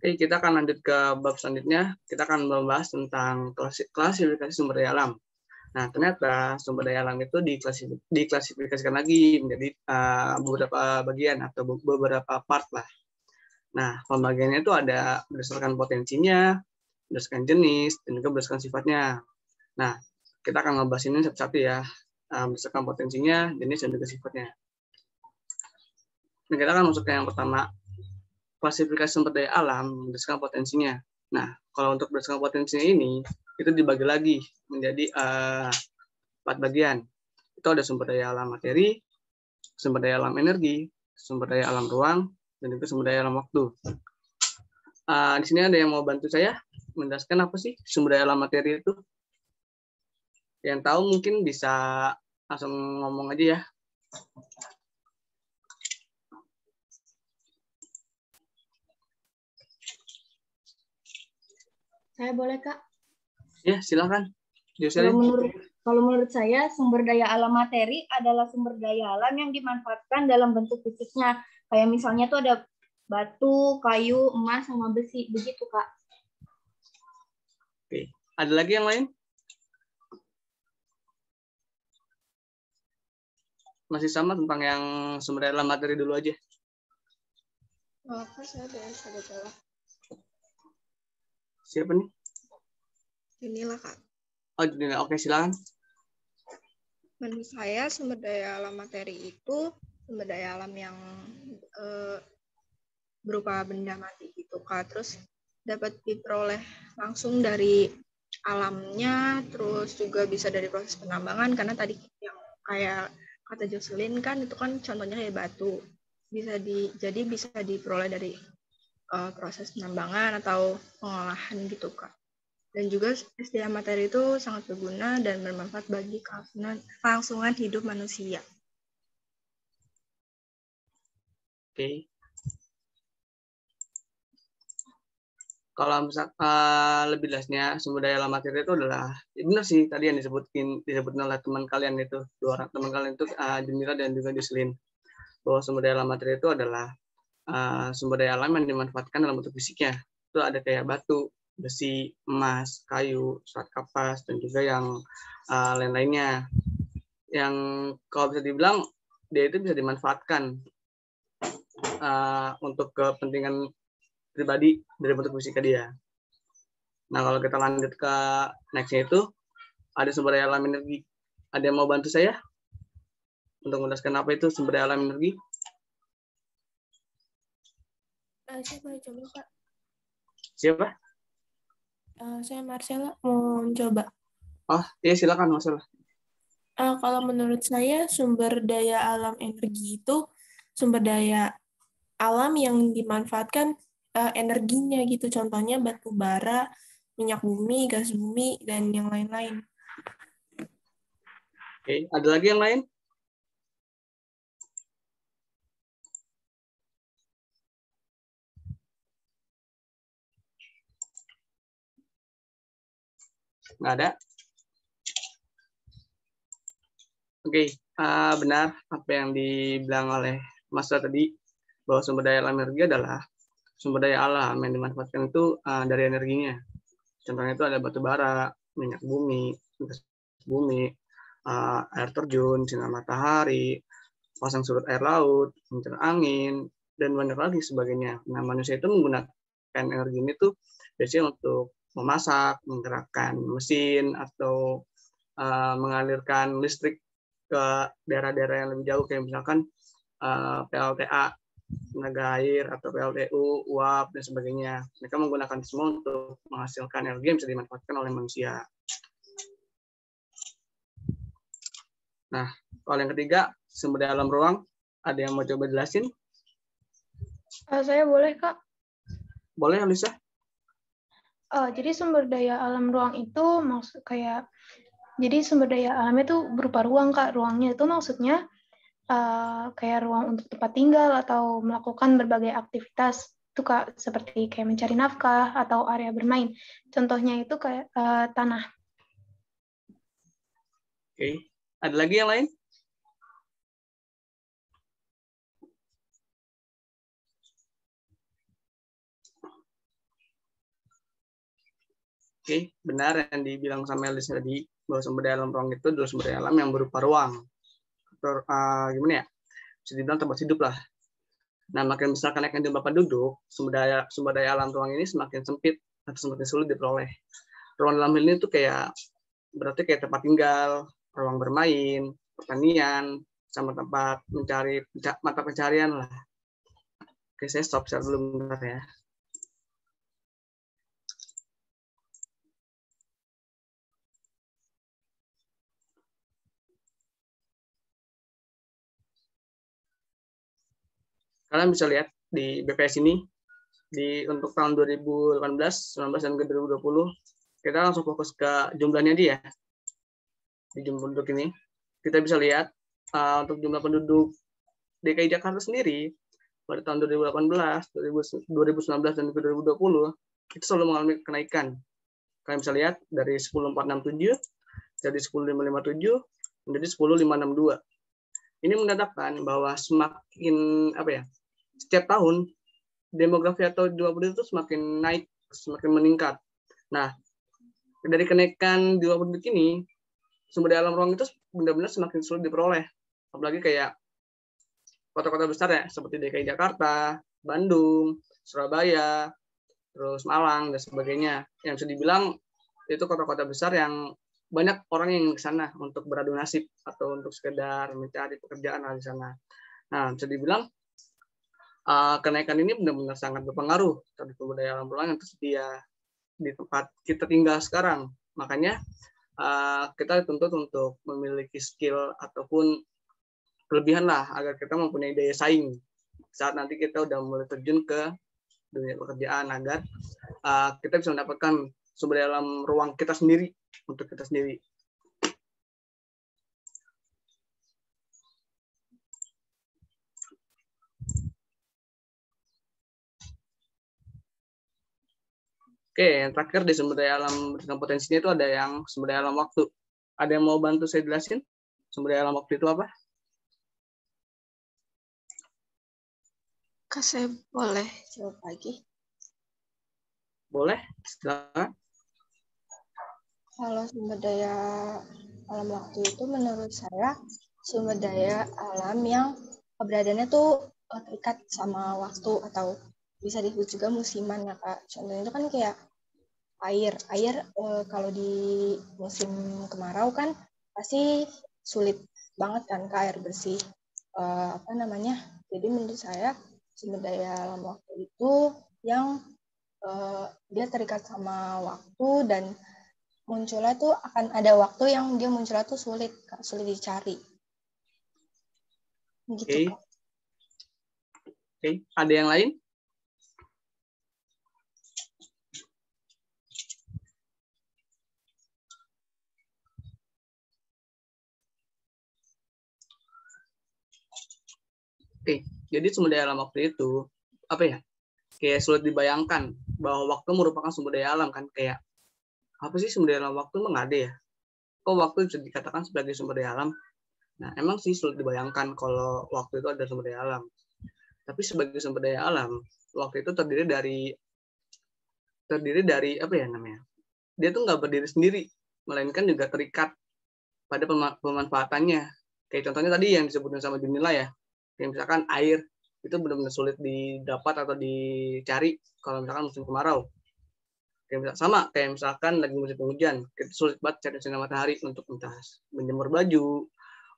Oke, kita akan lanjut ke bab selanjutnya. Kita akan membahas tentang klasifikasi sumber daya alam. Nah, ternyata sumber daya alam itu diklasifikasikan lagi menjadi beberapa bagian atau beberapa part lah. Nah, pembagiannya itu ada berdasarkan potensinya, berdasarkan jenis, dan juga berdasarkan sifatnya. Nah, kita akan membahas ini satu-satu ya, berdasarkan potensinya, jenis, dan juga sifatnya. Nah, kita akan masuk ke yang pertama, klasifikasi sumber daya alam berdasarkan potensinya. Nah, kalau untuk berdasarkan potensinya ini, itu dibagi lagi menjadi 4 bagian. Itu ada sumber daya alam materi, sumber daya alam energi, sumber daya alam ruang, dan juga sumber daya alam waktu. Di sini ada yang mau bantu saya menjelaskan apa sih sumber daya alam materi itu? Yang tahu mungkin bisa langsung ngomong aja ya. Saya boleh, Kak? Ya, silakan. Kalau menurut saya, sumber daya alam materi adalah sumber daya alam yang dimanfaatkan dalam bentuk fisiknya. Kayak misalnya tuh ada batu, kayu, emas, sama besi. Begitu, Kak. Oke. Ada lagi yang lain? Masih sama tentang yang sumber daya alam materi dulu aja. Saya ada salah. Siapa nih? Inilah, Kak. Oh, oke, silakan. Menurut saya sumber daya alam materi itu sumber daya alam yang berupa benda mati gitu, Kak. Terus dapat diperoleh langsung dari alamnya, terus juga bisa dari proses penambangan, karena tadi yang kayak kata Jocelyn kan itu kan contohnya kayak batu. Jadi bisa diperoleh dari proses penambangan atau pengolahan gitu, Kak. Dan juga SDM materi itu sangat berguna dan bermanfaat bagi kelangsungan hidup manusia. Oke. Kalau lebih jelasnya sumber daya alam materi itu adalah benar sih tadi yang disebutkan oleh teman kalian itu, dua orang teman kalian itu Jemila dan juga Jocelyn, bahwa sumber daya alam materi itu adalah sumber daya alam yang dimanfaatkan dalam bentuk fisiknya. Itu ada kayak batu, besi, emas, kayu, serat kapas, dan juga yang lain-lainnya. Yang kalau bisa dibilang dia itu bisa dimanfaatkan untuk kepentingan pribadi dari bentuk fisika dia. Nah, kalau kita lanjut ke next-nya itu, ada sumber daya alam energi. Ada yang mau bantu saya untuk menjelaskan apa itu sumber daya alam energi? Saya boleh coba, Pak. Siapa? Saya Marcella mau coba. Oh, iya silakan Marcella. Kalau menurut saya sumber daya alam energi itu sumber daya alam yang dimanfaatkan energinya gitu. Contohnya batu bara, minyak bumi, gas bumi, dan yang lain-lain. Oke, ada lagi yang lain? Nggak ada? Oke, benar apa yang dibilang oleh Mas tadi, bahwa sumber daya alam energi adalah sumber daya alam yang dimanfaatkan itu dari energinya. Contohnya itu ada batu bara, minyak bumi, gas bumi, air terjun, sinar matahari, pasang surut air laut, kincir angin, dan banyak lagi sebagainya. Nah, manusia itu menggunakan energi ini tuh biasanya untuk memasak, menggerakkan mesin, atau mengalirkan listrik ke daerah-daerah yang lebih jauh, kayak misalkan PLTA, tenaga air, atau PLTU, uap, dan sebagainya. Mereka menggunakan semua untuk menghasilkan energi yang bisa dimanfaatkan oleh manusia. Nah, kalau yang ketiga, sumber daya alam ruang, ada yang mau coba jelasin? Saya boleh, Kak? Boleh, Alisa? Jadi sumber daya alam ruang itu jadi sumber daya alamnya itu berupa ruang, Kak. Ruangnya itu maksudnya kayak ruang untuk tempat tinggal atau melakukan berbagai aktivitas itu, Kak, seperti kayak mencari nafkah atau area bermain. Contohnya itu kayak tanah. Oke. Ada lagi yang lain? Oke, benar yang dibilang sama Elis tadi, bahwa sumber daya alam ruang itu adalah sumber daya alam yang berupa ruang. Gimana ya? Bisa dibilang tempat hidup lah. Nah, makin besar kenaikan jumlah penduduk, sumber daya alam ruang ini semakin sempit atau semakin sulit diperoleh. Ruang dalam hal ini tuh berarti kayak tempat tinggal, ruang bermain, pertanian, sama tempat mencari mata pencarian lah. Oke, saya stop share dulu bentar ya. Kalian bisa lihat di BPS ini, untuk tahun 2018, 19, dan 2020, kita langsung fokus ke jumlahnya dia. Di jumlah penduduk ini, kita bisa lihat untuk jumlah penduduk DKI Jakarta sendiri, pada tahun 2018, 2019, dan 2020, itu selalu mengalami kenaikan. Kalian bisa lihat dari 10.467, jadi 10.557, menjadi 10.562. Ini menandakan bahwa semakin setiap tahun demografi atau jumlah penduduk itu semakin naik, semakin meningkat. Nah, dari kenaikan jumlah penduduk ini, sumber daya alam ruang itu benar-benar semakin sulit diperoleh. Apalagi kayak kota-kota besar ya, seperti DKI Jakarta, Bandung, Surabaya, terus Malang, dan sebagainya. Yang bisa dibilang itu kota-kota besar yang banyak orang yang ke sana untuk beradu nasib atau untuk sekedar mencari pekerjaan di sana. Nah, bisa dibilang kenaikan ini benar-benar sangat berpengaruh terhadap sumber daya alam ruang yang tersedia di tempat kita tinggal sekarang. Makanya kita dituntut untuk memiliki skill ataupun kelebihan lah agar kita mempunyai daya saing saat nanti kita udah mulai terjun ke dunia pekerjaan, agar kita bisa mendapatkan sumber daya alam ruang kita sendiri untuk kita sendiri. Oke, yang terakhir di sumber daya alam dengan potensinya itu ada yang sumber daya alam waktu. Ada yang mau bantu saya jelasin? Sumber daya alam waktu itu apa? Kak, saya boleh jawab lagi? Boleh, silakan. Kalau sumber daya alam waktu itu menurut saya sumber daya alam yang keberadaannya tuh terikat sama waktu atau bisa disebut juga musiman ya Kak. Contohnya itu kan kayak air kalau di musim kemarau kan pasti sulit banget kan Kak air bersih. Jadi menurut saya sumber daya alam waktu itu yang dia terikat sama waktu dan munculnya tuh akan ada waktu yang dia munculnya tuh sulit dicari. Gitu. Oke. Ada yang lain? Oke, jadi sumber daya alam waktu itu kayak sulit dibayangkan bahwa waktu merupakan sumber daya alam kan, kayak apa sih sumber daya alam waktu? Emang ada ya? Kok waktu bisa dikatakan sebagai sumber daya alam? Nah, emang sih sulit dibayangkan kalau waktu itu ada sumber daya alam. Tapi sebagai sumber daya alam, waktu itu terdiri dari dia tuh nggak berdiri sendiri, melainkan juga terikat pada pemanfaatannya. Kayak contohnya tadi yang disebutkan sama Junila ya, kayak misalkan air itu benar-benar sulit didapat atau dicari kalau misalkan musim kemarau. Kayak misalkan lagi musim penghujan, kita sulit banget cari sinar matahari untuk entah menjemur baju,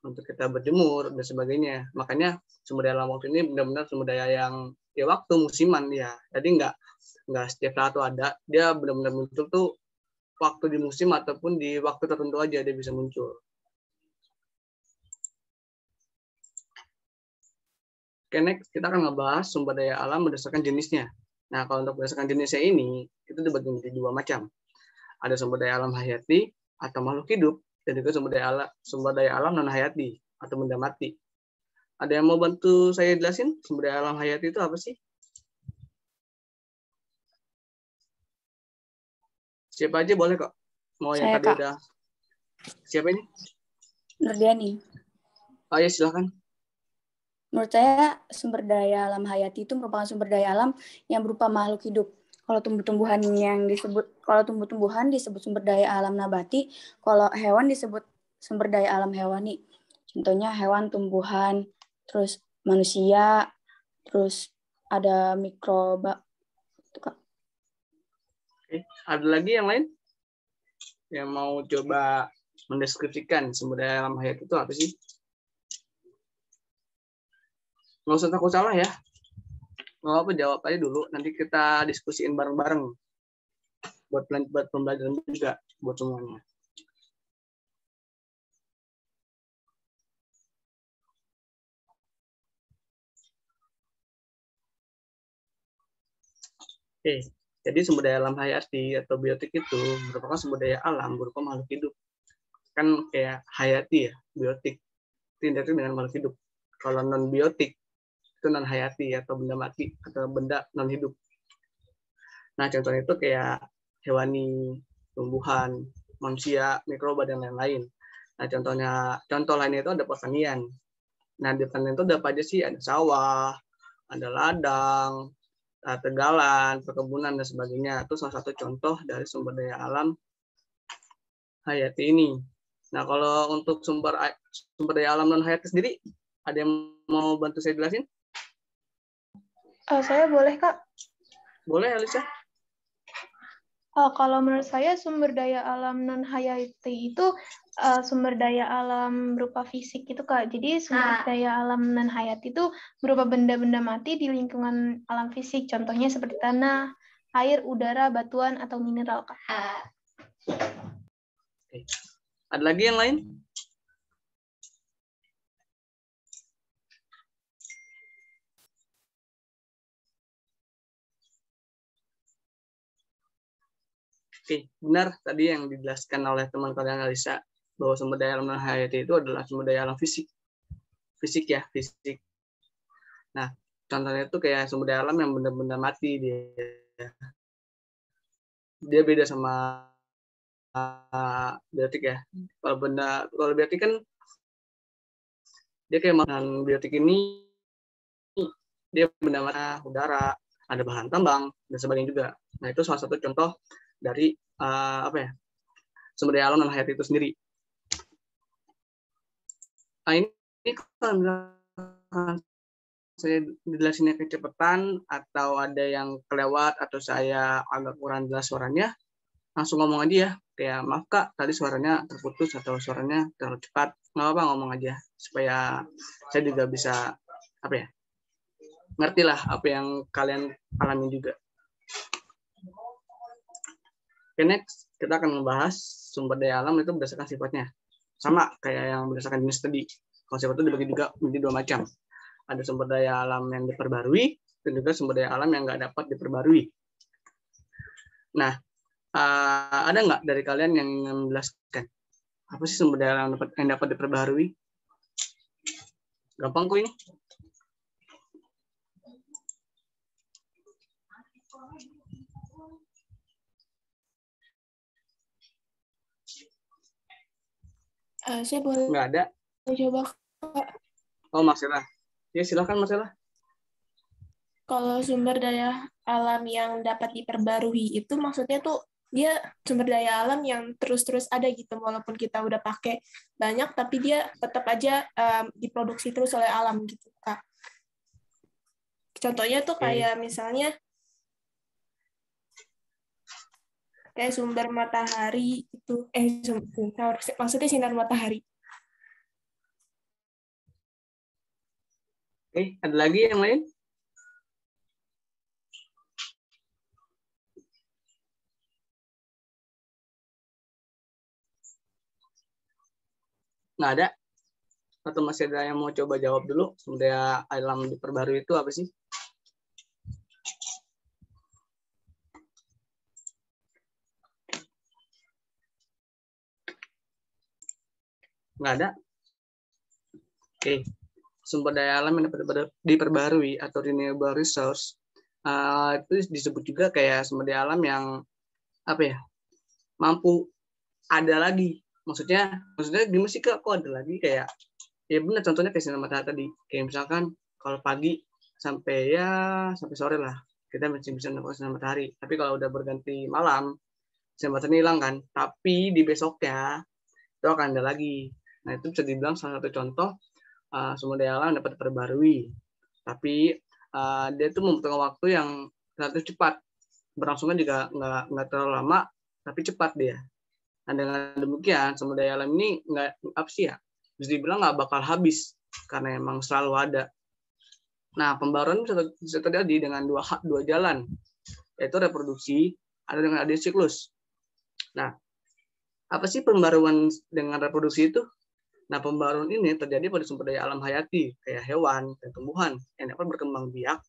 untuk kita berjemur dan sebagainya. Makanya sumber daya alam waktu ini benar-benar sumber daya yang waktu musiman ya. Jadi nggak setiap saat tuh ada, dia benar-benar muncul tuh waktu di musim ataupun di waktu tertentu aja dia bisa muncul. Oke, next kita akan ngebahas sumber daya alam berdasarkan jenisnya. Nah, kalau untuk berdasarkan jenisnya ini, itu dibagi menjadi dua macam. Ada sumber daya alam hayati atau makhluk hidup, dan juga sumber daya alam non hayati atau benda mati. Ada yang mau bantu saya jelasin sumber daya alam hayati itu apa sih? Siapa aja boleh kok. Mau yang Saya, tadi Kak. udah. Siapa ini? Nurdiani. Oh ya, silakan. Menurut saya, sumber daya alam hayati itu merupakan sumber daya alam yang berupa makhluk hidup. Kalau tumbuh-tumbuhan disebut sumber daya alam nabati, kalau hewan disebut sumber daya alam hewani. Contohnya hewan, tumbuhan, terus manusia, terus ada mikroba. Oke. Ada lagi yang lain yang mau coba mendeskripsikan sumber daya alam hayat itu apa sih? Nggak usah takut salah ya. Nggak apa, jawab aja dulu. Nanti kita diskusiin bareng-bareng. Buat pembelajaran juga buat semuanya. Oke, jadi sumber daya alam hayati atau biotik itu merupakan sumber daya alam berupa makhluk hidup. Kan kayak hayati ya, biotik. Itu dengan makhluk hidup. Kalau non biotik itu non hayati atau benda mati atau benda non hidup. Nah, contohnya itu kayak hewani, tumbuhan, manusia, mikroba dan lain-lain. Nah, contoh lainnya itu ada pertanian. Nah, di pertanian itu ada apa aja sih? Ada sawah, ada ladang, tegalan, perkebunan, dan sebagainya. Itu salah satu contoh dari sumber daya alam hayati ini. Nah, kalau untuk sumber daya alam non hayati sendiri, ada yang mau bantu saya jelasin? Saya boleh, Kak. Boleh, Alisa? Kalau menurut saya sumber daya alam non hayati itu sumber daya alam berupa fisik gitu, Kak. Jadi sumber daya alam non hayati itu berupa benda-benda mati di lingkungan alam fisik. Contohnya seperti tanah, air, udara, batuan, atau mineral, Kak. Oke. Ada lagi yang lain? Oke, benar tadi yang dijelaskan oleh teman kalian Alisa bahwa sumber daya alam non hayati itu adalah sumber daya alam fisik. Fisik. Nah, contohnya itu kayak sumber daya alam yang benda-benda mati dia beda sama biotik ya. Kalau biotik kan dia kayak makanan biotik ini dia benda mati, udara, ada bahan tambang dan sebagainya juga. Nah, itu salah satu contoh dari sumber daya alam non hayati itu sendiri. Nah, ini kalau saya dijelasinnya kecepatan atau ada yang kelewat atau saya agak kurang jelas suaranya, langsung ngomong aja ya. Kayak maaf Kak, tadi suaranya terputus atau suaranya terlalu cepat. Nggak apa-apa, ngomong aja supaya saya juga bisa ngerti lah apa yang kalian alami juga. Oke, next kita akan membahas sumber daya alam itu berdasarkan sifatnya. Sama kayak yang berdasarkan jenis tadi. Kalau sifat itu dibagi juga menjadi dua macam. Ada sumber daya alam yang diperbarui dan juga sumber daya alam yang nggak dapat diperbarui. Nah, ada nggak dari kalian yang menjelaskan apa sih sumber daya alam yang dapat diperbarui? Gampang kok ini. Saya boleh Nggak ada. coba. Oh, Marcella. Ya, silakan Marcella. Kalau sumber daya alam yang dapat diperbarui itu maksudnya tuh dia sumber daya alam yang terus-terus ada gitu, walaupun kita udah pakai banyak tapi dia tetap aja diproduksi terus oleh alam gitu, Kak. Contohnya tuh kayak misalnya kayak sumber matahari itu maksudnya sinar matahari. Oke, ada lagi yang lain? Nggak ada? Atau masih ada yang mau coba jawab dulu? Sumber daya alam diperbarui itu apa sih? Nggak ada? Oke. Sumber daya alam yang dapat diperbarui atau renewable resource itu disebut juga kayak sumber daya alam yang mampu ada lagi. Maksudnya gimana sih Kak? Kok ada lagi kayak ya benar, contohnya kayak sinar matahari tadi. Kayak misalkan kalau pagi sampai sore lah kita masih bisa mendapatkan sinar matahari. Tapi kalau udah berganti malam, sinar matahari hilang kan. Tapi di besoknya itu akan ada lagi. Nah, itu bisa dibilang salah satu contoh sumber daya alam dapat diperbarui. Tapi dia itu membutuhkan waktu yang relatif cepat. Berlangsungnya juga nggak terlalu lama, tapi cepat dia. Nah, dengan demikian sumber daya alam ini bisa dibilang nggak bakal habis karena emang selalu ada. Nah, pembaruan bisa terjadi dengan dua jalan, yaitu reproduksi atau dengan adanya siklus. Nah, apa sih pembaruan dengan reproduksi itu? Nah, pembaruan ini terjadi pada sumber daya alam hayati, kayak hewan dan tumbuhan yang dapat berkembang biak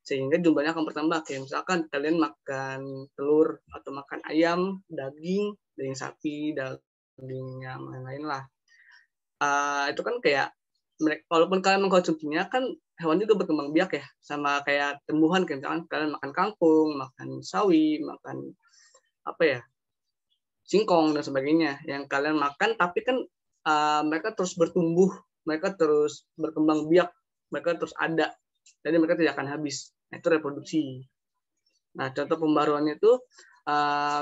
sehingga jumlahnya akan bertambah. Kayak misalkan kalian makan telur atau makan ayam, daging sapi, daging yang lain-lain lah. Itu kan kayak walaupun kalian mengkonsumsinya kan hewan juga berkembang biak ya, sama kayak tumbuhan, kayak misalkan kalian makan kangkung, makan sawi, makan singkong dan sebagainya yang kalian makan, tapi kan mereka terus bertumbuh, mereka terus berkembang biak, mereka terus ada, jadi mereka tidak akan habis. Nah, itu reproduksi. Nah, contoh pembaruannya itu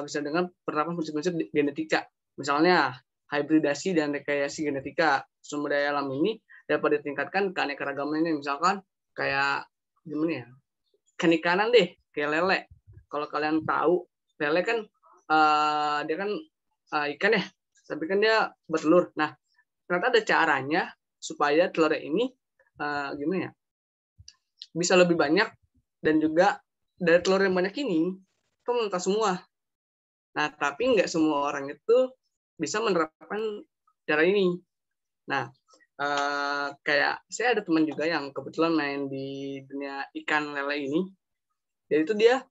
bisa dengan penerapan prinsip-prinsip genetika, misalnya hibridasi dan rekayasa genetika. Sumber daya alam ini dapat ditingkatkan keanekaragamannya, misalkan kayak gimana ya, ikan ikanan deh, kayak lele. Kalau kalian tahu lele kan dia kan ikan ya, tapi kan dia bertelur. Nah, ternyata ada caranya supaya telurnya ini gimana ya, bisa lebih banyak, dan juga dari telur yang banyak ini itu menetas semua. Nah, tapi nggak semua orang itu bisa menerapkan cara ini. Nah, kayak saya ada teman juga yang kebetulan main di dunia ikan lele ini. Jadi itu dia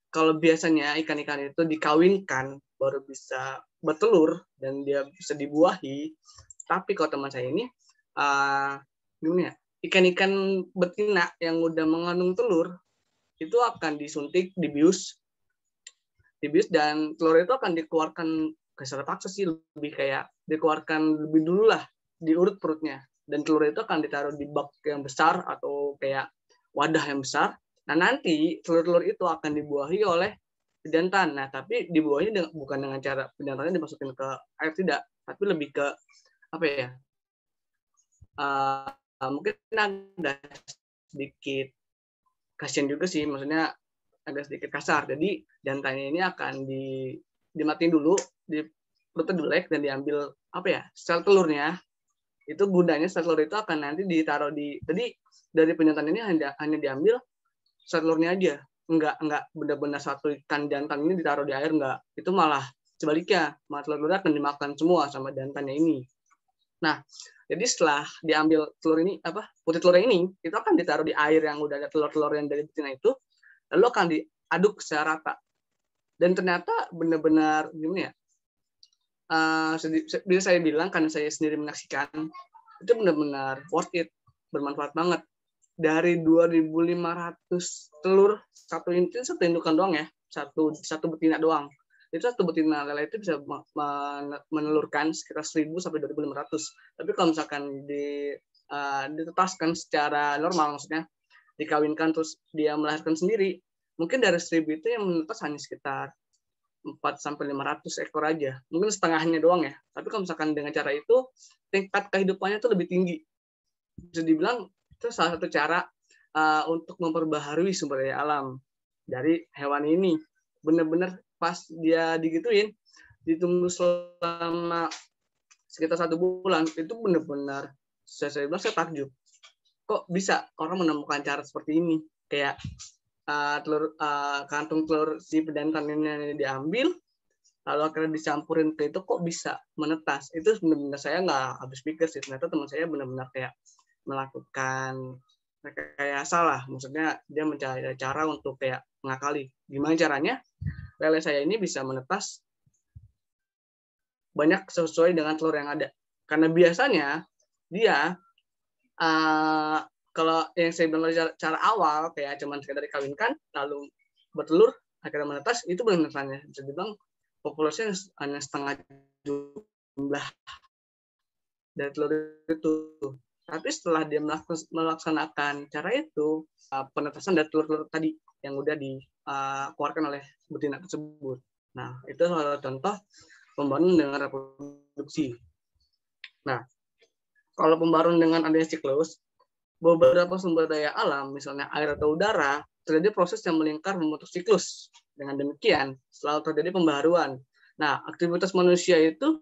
kalau biasanya ikan-ikan itu dikawinkan baru bisa bertelur dan dia bisa dibuahi. Tapi kalau teman saya ini gimana ya? Ikan-ikan betina yang udah mengandung telur itu akan disuntik, dibius, dan telur itu akan dikeluarkan secara paksa sih, lebih kayak dikeluarkan lebih dulu lah, diurut perutnya, dan telur itu akan ditaruh di bak yang besar atau kayak wadah yang besar. Nah, nanti telur-telur itu akan dibuahi oleh pejantan. Nah, tapi dibuahi bukan dengan cara pejantannya dimasukin ke air, tidak, tapi lebih ke mungkin agak sedikit kasihan juga sih, maksudnya agak sedikit kasar. Jadi jantannya ini akan dimatiin dulu, perutnya dilek dan diambil sel telurnya. Itu gunanya sel telur itu akan nanti ditaruh jadi dari penjantan ini hanya diambil sel telurnya aja. Enggak benar-benar satu ikan jantan ini ditaruh di air, enggak. Itu malah sebaliknya, malah telur-telurnya akan dimakan semua sama jantannya ini. Nah, jadi setelah diambil telur ini, putih telur ini, itu akan ditaruh di air yang udah ada telur-telur yang dari betina itu, lalu akan diaduk secara rata. Dan ternyata benar-benar gimana ya? Bisa saya bilang karena saya sendiri menyaksikan, itu benar-benar worth it, bermanfaat banget. Dari 2.500 telur satu indukan doang ya, satu betina doang. Itu satu betina lele itu bisa menelurkan sekitar 1.000 sampai 2.500. Tapi kalau misalkan ditetaskan secara normal, maksudnya dikawinkan terus dia melahirkan sendiri, mungkin dari 1.000 itu yang menetas hanya sekitar 4 sampai 500 ekor aja. Mungkin setengahnya doang ya. Tapi kalau misalkan dengan cara itu, tingkat kehidupannya itu lebih tinggi. Bisa dibilang itu salah satu cara untuk memperbaharui sumber daya alam dari hewan ini. Benar-benar pas dia digituin, ditunggu selama sekitar 1 bulan, itu benar-benar saya bilang saya takjub. Kok bisa orang menemukan cara seperti ini? Kayak kantung telur si pejantan ini diambil, lalu akhirnya dicampurin ke itu, kok bisa menetas? Itu benar-benar saya nggak habis pikir sih. Ternyata teman saya benar-benar kayak melakukan kayak salah, maksudnya dia mencari cara untuk kayak mengakali. Gimana caranya? Lele saya ini bisa menetas banyak sesuai dengan telur yang ada. Karena biasanya dia kalau yang saya bilang cara awal kayak cuman sekedar dikawinkan lalu bertelur akhirnya menetas, itu benar-benarnya bisa dibilang populasinya hanya setengah jumlah dari telur itu. Tapi setelah dia melaksanakan cara itu, penetasan dari telur-telur tadi yang udah dikeluarkan oleh betina tersebut. Nah, itu salah contoh pembaruan dengan reproduksi. Nah, kalau pembaruan dengan adanya siklus, beberapa sumber daya alam, misalnya air atau udara, terjadi proses yang melingkar membentuk siklus. Dengan demikian, selalu terjadi pembaruan. Nah, aktivitas manusia itu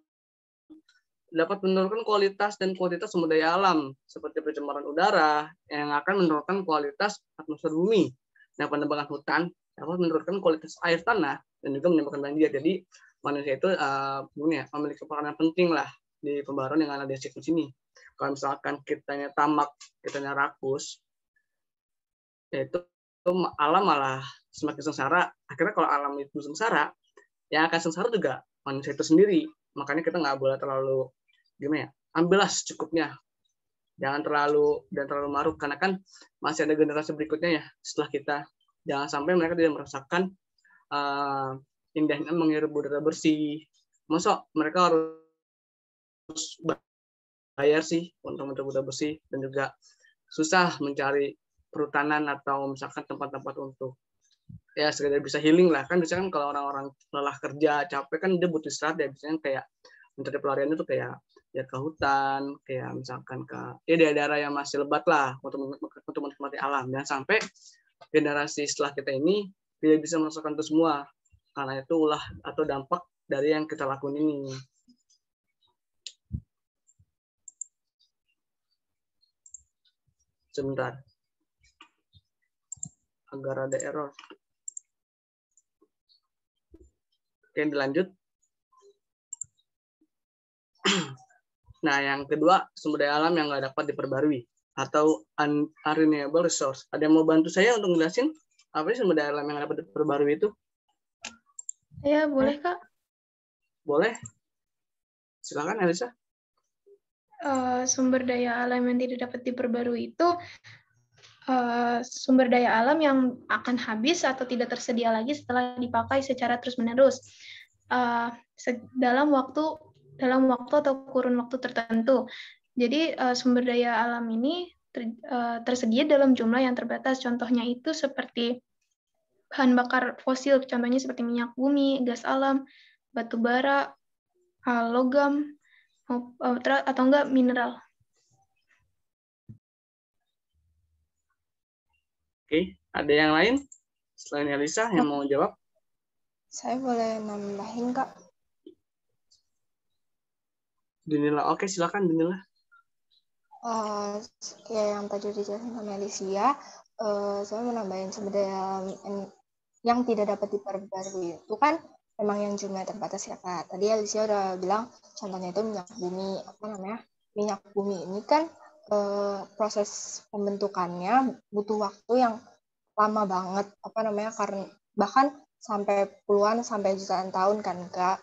dapat menurunkan kualitas dan kuantitas sumber daya alam, seperti pencemaran udara yang akan menurunkan kualitas atmosfer bumi. Nah, penebangan hutan dapat menurunkan kualitas air tanah dan juga menyebabkan banjir. Jadi, manusia itu memiliki peranan penting lah di pembaruan dengan adanya siklus ini. Kalau misalkan kitanya tamak, kitanya rakus, yaitu alam malah semakin sengsara. Akhirnya kalau alam itu sengsara, yang akan sengsara juga manusia itu sendiri. Makanya kita nggak boleh terlalu gimana ya, ambillah secukupnya, jangan terlalu maruk, karena kan masih ada generasi berikutnya ya setelah kita. Jangan sampai mereka tidak merasakan indahnya menghirup udara bersih. Masa mereka harus bayar sih untuk udara bersih, dan juga susah mencari perhutanan atau misalkan tempat-tempat untuk ya sekedar bisa healing lah. Kan biasanya kan kalau orang-orang lelah kerja capek kan dia butuh istirahat ya, biasanya kayak mencari pelarian itu kayak ya ke hutan, kayak misalkan ke daerah-daerah yang masih lebat lah untuk menikmati alam. Dan sampai generasi setelah kita ini tidak bisa merasakan itu semua, karena itu ulah atau dampak dari yang kita lakukan ini. Sebentar, agar ada error. Oke, dilanjut. Nah, yang kedua, sumber daya alam yang nggak dapat diperbarui atau unrenewable resource. Ada yang mau bantu saya untuk ngejelasin apa sih sumber daya alam yang nggak dapat diperbarui itu? Ya, boleh, Kak. Boleh. Silakan, Elisa. Sumber daya alam yang tidak dapat diperbarui itu sumber daya alam yang akan habis atau tidak tersedia lagi setelah dipakai secara terus-menerus dalam waktu atau kurun waktu tertentu. Jadi sumber daya alam ini tersedia dalam jumlah yang terbatas. Contohnya itu seperti bahan bakar fosil, contohnya seperti minyak bumi, gas alam, batu bara, logam, atau enggak mineral. Oke, ada yang lain selain Elisa yang mau jawab? Saya boleh nambahin, Kak. Dinila, oke, silakan Dinila. Kayak yang tadi dijelasin sama Alicia, saya mau nambahin sumber daya yang tidak dapat diperbarui itu kan memang yang jumlah terbatas ya, Kak. Tadi Alicia udah bilang contohnya itu minyak bumi. Minyak bumi ini kan proses pembentukannya butuh waktu yang lama banget, karena bahkan sampai puluhan sampai jutaan tahun kan, Kak.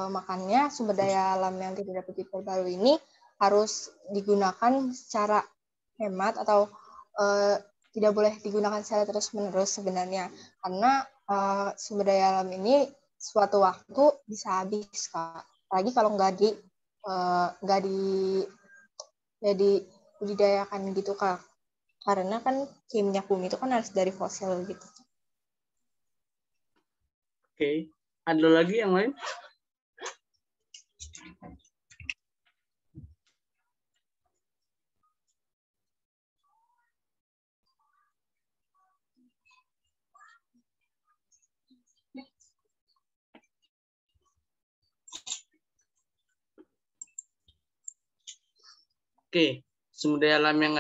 Makanya sumber daya alam yang tidak dapat diperbarui ini harus digunakan secara hemat atau tidak boleh digunakan secara terus-menerus sebenarnya, karena sumber daya alam ini suatu waktu bisa habis, Kak. Apalagi kalau nggak dibudidayakan gitu, Kak. Karena kan minyak bumi itu kan harus dari fosil gitu. Oke, ada lagi yang lain? Oke, sumber daya alam yang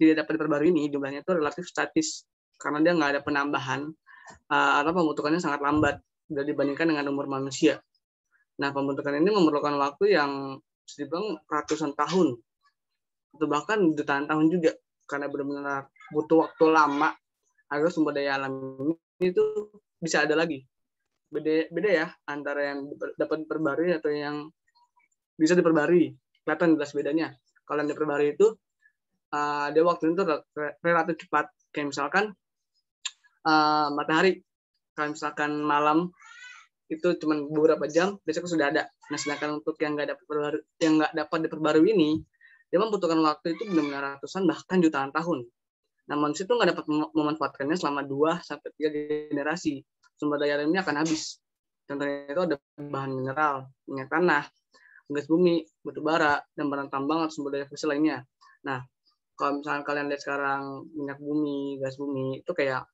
tidak dapat diperbarui ini jumlahnya itu relatif statis karena dia nggak ada penambahan atau pembentukannya sangat lambat bila dibandingkan dengan umur manusia. Nah, pembentukan ini memerlukan waktu yang sedang ratusan tahun atau bahkan jutaan tahun juga, karena benar-benar butuh waktu lama agar sumber daya alam ini itu bisa ada lagi. Beda ya antara yang dapat diperbarui atau yang bisa diperbarui. Kelihatan jelas bedanya. Kalau yang diperbarui itu dia waktu itu relatif cepat. Kayak misalkan matahari, kalau misalkan malam itu cuma beberapa jam, besok sudah ada. Nah, sedangkan untuk yang nggak dapat diperbarui ini, Dia membutuhkan waktu itu benar-benar ratusan bahkan jutaan tahun. Nah, manusia itu nggak dapat memanfaatkannya selama 2-3 generasi. Sumber daya alam ini akan habis. Contohnya itu ada bahan mineral, minyak tanah, gas bumi, batu bara, dan barang tambang atau sumber daya fosil lainnya. Nah, kalau misalkan kalian lihat sekarang minyak bumi, gas bumi, itu kayak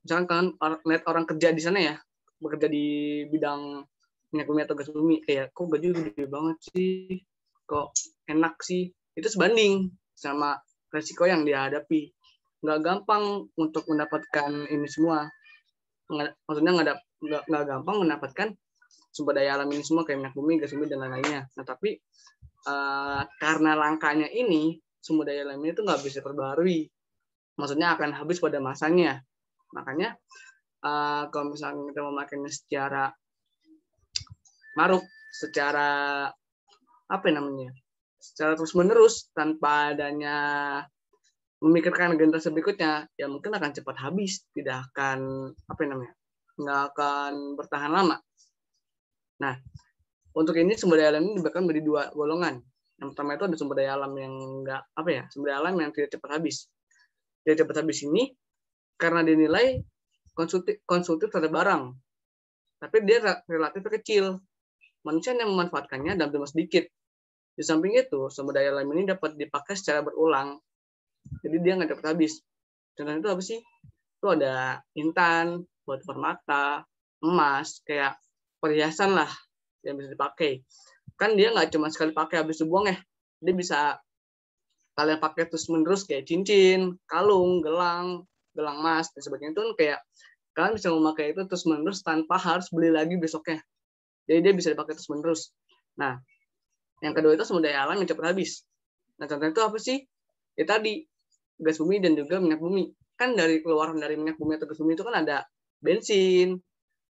misalkan kalian lihat orang kerja di sana ya, bekerja di bidang minyak bumi atau gas bumi, kayak kok gaji gede banget sih, kok enak sih, itu sebanding sama resiko yang dia hadapi. Nggak gampang untuk mendapatkan ini semua, maksudnya nggak gampang mendapatkan sumber daya alam ini semua kayak minyak bumi, gas bumi, dan lain-lainnya. Nah, tapi karena langkanya ini, sumber daya alam ini itu nggak bisa terbarui. Maksudnya akan habis pada masanya. Makanya kalau misalnya kita memakainya secara maruk, secara secara terus-menerus tanpa adanya memikirkan generasi berikutnya, ya mungkin akan cepat habis, tidak akan nggak akan bertahan lama. Nah, untuk ini sumber daya alam ini dibagi menjadi 2 golongan. Yang pertama itu ada sumber daya alam yang sumber daya alam yang tidak cepat habis. Tidak cepat habis ini karena dinilai konsumtif terhadap barang, tapi dia relatif kecil. Manusia yang memanfaatkannya dalam jumlah sedikit. Di samping itu, sumber daya alam ini dapat dipakai secara berulang, jadi dia nggak cepat habis. Contohnya itu apa sih? Itu ada intan, batu permata, emas, kayak perhiasan lah yang bisa dipakai. Kan dia nggak cuma sekali pakai habis dibuang ya. Dia bisa kalian pakai terus-menerus kayak cincin, kalung, gelang emas, dan sebagainya. Itu kayak kalian bisa memakai itu terus-menerus tanpa harus beli lagi besoknya. Jadi dia bisa dipakai terus-menerus. Nah, yang kedua itu sumber daya alam yang cepat habis. Nah, contohnya itu apa sih? Ya tadi, gas bumi dan juga minyak bumi. Kan dari keluaran dari minyak bumi atau gas bumi itu kan ada bensin,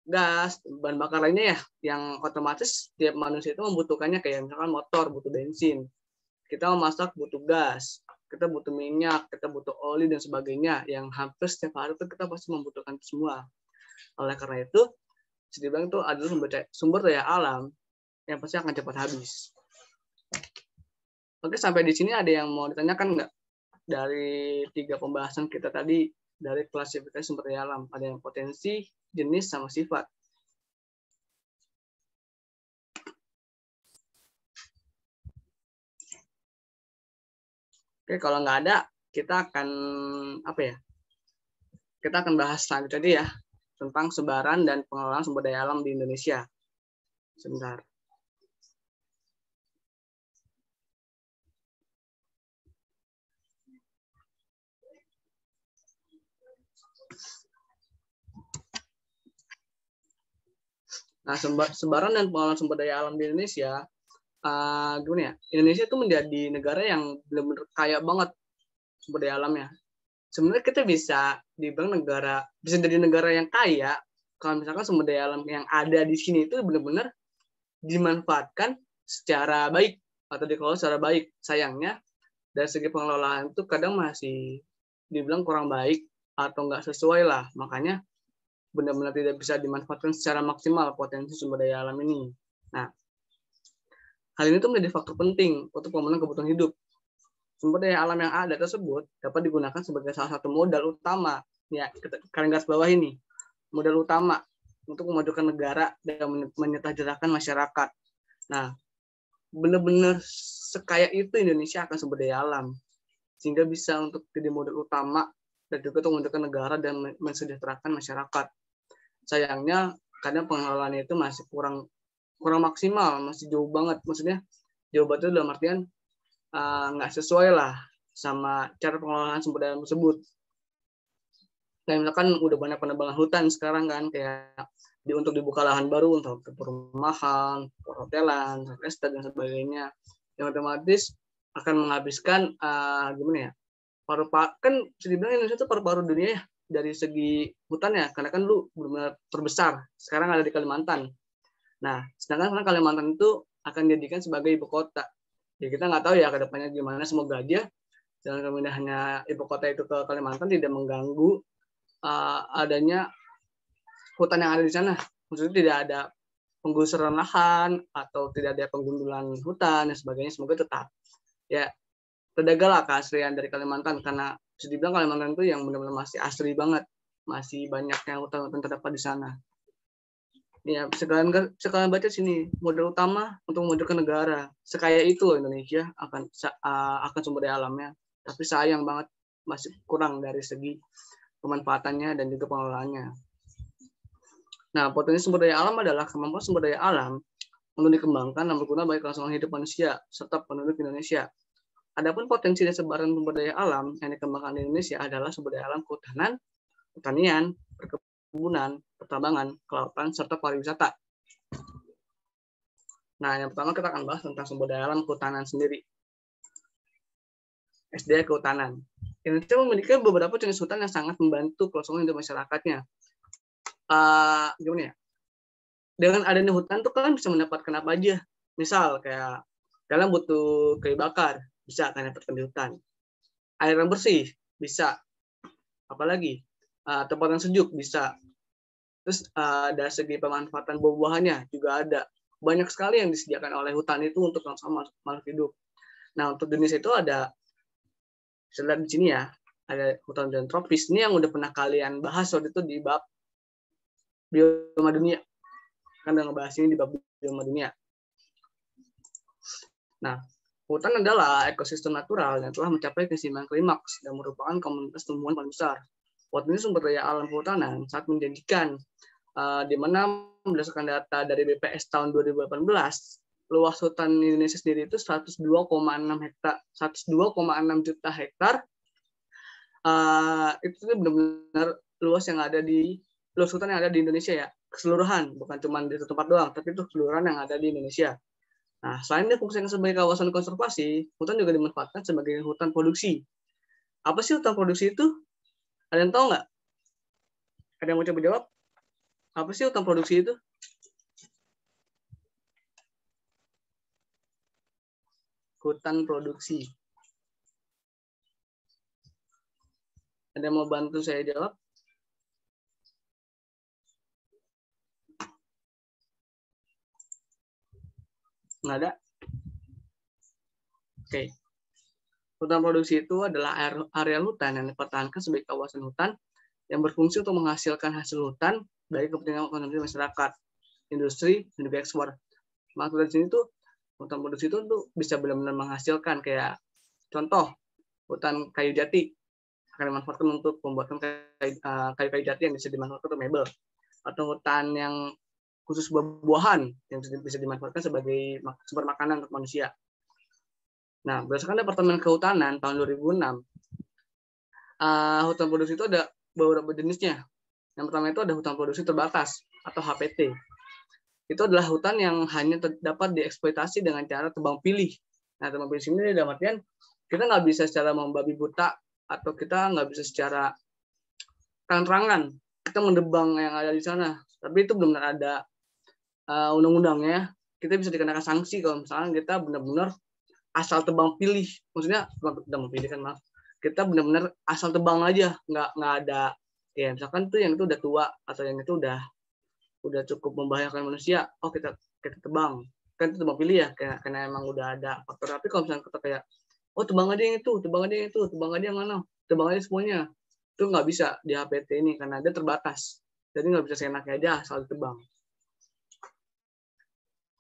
gas, bahan bakar lainnya ya, yang otomatis tiap manusia itu membutuhkannya, kayak misalkan motor butuh bensin, kita memasak butuh gas, kita butuh minyak, kita butuh oli dan sebagainya, yang hampir setiap hari itu kita pasti membutuhkan itu semua. Oleh karena itu, bisa dibilang itu adalah sumber daya alam yang pasti akan cepat habis. Oke, sampai di sini ada yang mau ditanyakan nggak? Dari 3 pembahasan kita tadi, dari klasifikasi sumber daya alam, ada yang potensi, jenis, sama sifat. Oke, kalau nggak ada, kita akan Kita akan bahas selanjutnya ya tentang sebaran dan pengelolaan sumber daya alam di Indonesia. Sebentar. Nah, sebaran dan pengelolaan sumber daya alam di Indonesia, gimana ya? Indonesia itu menjadi negara yang benar-benar kaya banget sumber daya alamnya. Sebenarnya kita bisa dibilang bisa jadi negara yang kaya kalau misalkan sumber daya alam yang ada di sini itu benar-benar dimanfaatkan secara baik atau dikelola secara baik. Sayangnya dari segi pengelolaan itu kadang masih dibilang kurang baik atau nggak sesuai lah. Makanya benar-benar tidak bisa dimanfaatkan secara maksimal potensi sumber daya alam ini. Nah, hal ini tuh menjadi faktor penting untuk pemenuhan kebutuhan hidup. Sumber daya alam yang ada tersebut dapat digunakan sebagai salah satu modal utama, ya kalian garis bawah ini, modal utama untuk memajukan negara dan menyejahterakan masyarakat. Nah, benar-benar sekaya itu Indonesia akan sumber daya alam, sehingga bisa untuk jadi modal utama dan juga untuk memajukan negara dan mensejahterakan masyarakat. Sayangnya kadang pengelolaannya itu masih kurang maksimal, masih jauh banget. Maksudnya jauh banget itu dalam artian nggak sesuai lah sama cara pengelolaan sumber daya alam tersebut. Kayak misalkan udah banyak penebangan hutan sekarang kan, kayak untuk dibuka lahan baru untuk perumahan, perhotelan, estate dan sebagainya, yang otomatis akan menghabiskan gimana ya? Kan bisa dibilang Indonesia itu paru-paru dunia ya dari segi hutannya, karena kan dulu benar-benar terbesar, sekarang ada di Kalimantan. Nah, sedangkan Kalimantan itu akan dijadikan sebagai ibu kota. Ya kita nggak tahu ya ke depannya gimana, semoga aja dengan pemindahannya ibu kota itu ke Kalimantan tidak mengganggu adanya hutan yang ada di sana. Maksudnya tidak ada penggusuran lahan atau tidak ada penggundulan hutan dan sebagainya, semoga tetap. ya terjaga lah keaslian dari Kalimantan, karena bisa dibilang Kalimantan itu yang benar-benar masih asli banget, masih banyak yang hutan-hutan terdapat di sana. Ya, sekalian baca sini, modal utama untuk memajukan negara. Sekaya itu loh Indonesia akan sumber daya alamnya, tapi sayang banget masih kurang dari segi pemanfaatannya dan juga pengelolaannya. Nah, potensi sumber daya alam adalah kemampuan sumber daya alam untuk dikembangkan dan berguna bagi kelangsungan hidup manusia serta penduduk Indonesia. Adapun potensi dan sebaran sumber daya alam yang dikembangkan di Indonesia adalah sumber daya alam kehutanan, pertanian, perkebunan, pertambangan, kelautan, serta pariwisata. Nah, yang pertama kita akan bahas tentang sumber daya alam kehutanan sendiri. SDA kehutanan. Indonesia memiliki beberapa jenis hutan yang sangat membantu kelangsungan hidup masyarakatnya. Gimana ya? Dengan adanya hutan tuh kalian bisa mendapatkan apa aja. Misal kayak kalian butuh kayu bakar, bisa kalian dapatkan di hutan. Air yang bersih, bisa. Apalagi tempat yang sejuk, bisa. Terus dari segi pemanfaatan buah-buahannya juga ada. Banyak sekali yang disediakan oleh hutan itu untuk kelangsungan makhluk hidup. Nah, untuk jenis itu ada, bisa lihat di sini ya, ada hutan tropis. Ini yang udah pernah kalian bahas waktu itu di bab bioma dunia. Kan udah ngebahas ini di bab bioma dunia. Nah, hutan adalah ekosistem natural yang telah mencapai keseimbangan klimaks dan merupakan komunitas tumbuhan paling besar. Potensi sumber daya alam kehutanan sangat menjanjikan, di mana berdasarkan data dari BPS tahun 2018, luas hutan Indonesia sendiri itu 102,6 juta hektar. Itu benar-benar luas hutan yang ada di Indonesia ya, keseluruhan, bukan cuma di satu tempat doang, tapi itu keseluruhan yang ada di Indonesia. Nah, selain difungsikan sebagai kawasan konservasi, hutan juga dimanfaatkan sebagai hutan produksi. Apa sih hutan produksi itu? Ada yang tahu nggak? Ada yang mau coba jawab? Apa sih hutan produksi itu? Hutan produksi. Ada yang mau bantu saya jawab? Nggak ada? Oke. Hutan produksi itu adalah area hutan yang dipertahankan sebagai kawasan hutan yang berfungsi untuk menghasilkan hasil hutan bagi kepentingan konsumsi masyarakat, industri, dan juga ekspor. Maksud dari sini tuh, hutan produksi itu tuh bisa benar-benar menghasilkan, kayak contoh, hutan kayu jati akan dimanfaatkan untuk pembuatan kayu jati yang bisa dimanfaatkan untuk mebel, atau hutan yang khusus buah-buahan yang bisa dimanfaatkan sebagai sumber makanan untuk manusia. Nah, berdasarkan Departemen Kehutanan tahun 2006, hutan produksi itu ada beberapa jenisnya. Yang pertama itu ada hutan produksi terbatas atau HPT. Itu adalah hutan yang hanya dapat dieksploitasi dengan cara tebang pilih. Nah, tebang pilih ini dalam artian kita nggak bisa secara membabi buta, atau kita nggak bisa secara terang-terangan kita mendebang yang ada di sana. Tapi itu benar-benar ada undang-undangnya. Kita bisa dikenakan sanksi kalau misalnya kita benar-benar asal tebang pilih. Maksudnya tebang pilih kan, maaf. Kita benar-benar asal tebang aja, nggak ada, ya misalkan tuh yang itu udah tua atau yang itu udah cukup membahayakan manusia, kita tebang, kan itu tebang pilih ya, karena emang udah ada faktor. Tapi kalau misalnya kita kayak tebang aja yang itu, tebang aja yang itu, tebang aja yang mana, tebang aja semuanya, itu nggak bisa di HPT ini karena dia terbatas, jadi nggak bisa seenaknya aja asal ditebang.